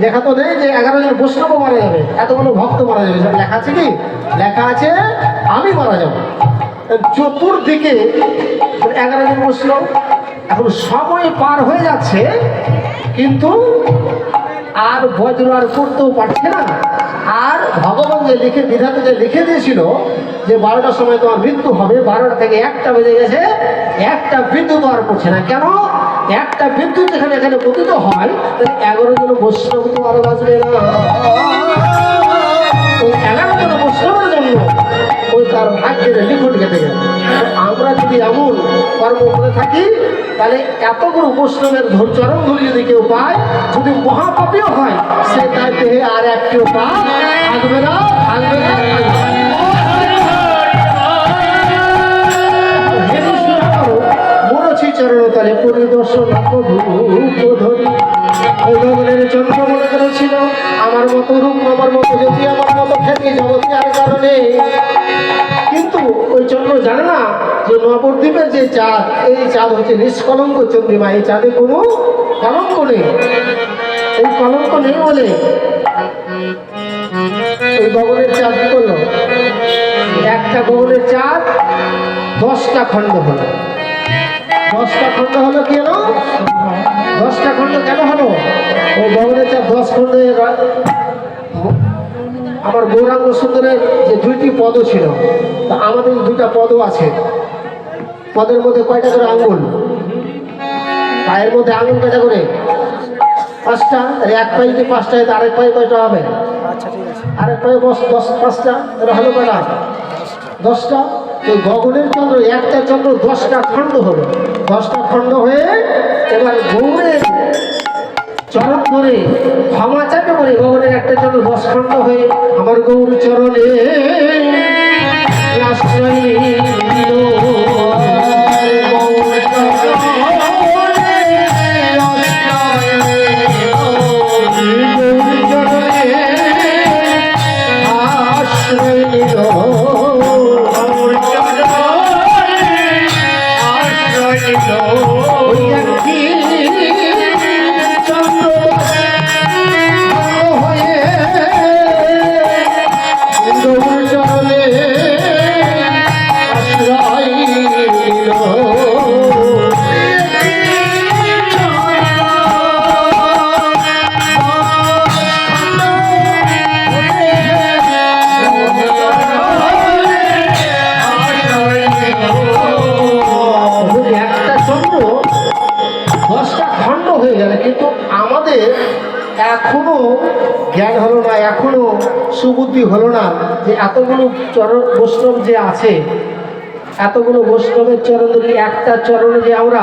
লেখা তো নেই যে 11 জন বৈষ্ণব মারা যাবে, এতগুলো ভক্ত মারা যাবে। সব লেখা আছে কি? লেখা আছে আমি মারা যাব। চতুর্দিকে 11 জন বৈষ্ণব। এখন সময় পার হয়ে যাচ্ছে, কিন্তু আর বজ্র আর করতেও পারছে না। আর ভগবান যে লিখে, বিধাতা যে লিখে দিয়েছিল যে 12টার সময় তোমার মৃত্যু হবে, 12টা থেকে 1টা বেজে গেছে, একটা বিদ্যুৎ আর পড়ছে না। কেন? একটা বিদ্যুৎ যেখানে এখানে পতিত হয়, তাহলে 11 জন বৈষ্ণব তো আরো বাঁচবে না। ওই 11 জন বৈষ্ণবের জন্য ওই তার ভাগ্যের লিখন কেটে গেল। আমরা যদি এমন কর্ম করে থাকি, তাহলে এতগুলো বৈষ্ণবের চরণ ধরে যদি কেউ পায়, যদি মহাপাপীও হয়, সে তার দেহে আর একটিও পাপ থাকবে না, থাকবে না, মরছি চরণতলে পরিদর্শন ধরি। ওই ভগবানের চন্দ্র মনে করেছিল আমার মতো রূপ, আমার মতো জ্যোতি, আমার মতো খ্যাতি জগতে আর কারণে। কিন্তু ওই চন্দ্র জানে না যে নবদ্বীপের যে চাঁদ, এই চাঁদ হচ্ছে নিষ্কলঙ্ক চন্দ্রিমা। এই চাঁদে কোনো কলঙ্ক নেই। এই কলঙ্ক নেই বলে ওই গগনের চাঁদ কি করলো? একটা গগনের চাঁদ 10টা খণ্ড হলো। 10টা খণ্ড হলো কেন? 10টা খণ্ড কেন হলো? ওই গগনের চাঁদ 10 খণ্ডে। আমার গৌরাঙ্গ সুন্দরের যে 2টি পদ ছিল, তা আমাদের 2টা পদও আছে। পদের মধ্যে কয়টা করে আঙুল? পায়ের মধ্যে আঙুল কয়টা করে? 5টা। আর এক পায়ে যদি 5টা হয়, আরেক পায়ে কয়টা হবে? আরেক পায়ে 5টা। এটা হলো কয়টা? 10টা। ওই গগনের চন্দ্র, একটা চন্দ্র 10টা খণ্ড হলো। 10টা খণ্ড হয়ে এবার গৌরের চরণ ধরে ক্ষমা চাপে করে গগনের একটা চরণ 10 খণ্ড হয়ে আমার গৌর চরণে আশ্রয় দিল। কিন্তু আমাদের এখনো জ্ঞান হলো না, এখনো সুবুদ্ধি হলো না যে এতগুলো চরণ বৈষ্ণব যে আছে, এতগুলো বৈষ্ণবের চরণ ধরে একটা চরণে যে আমরা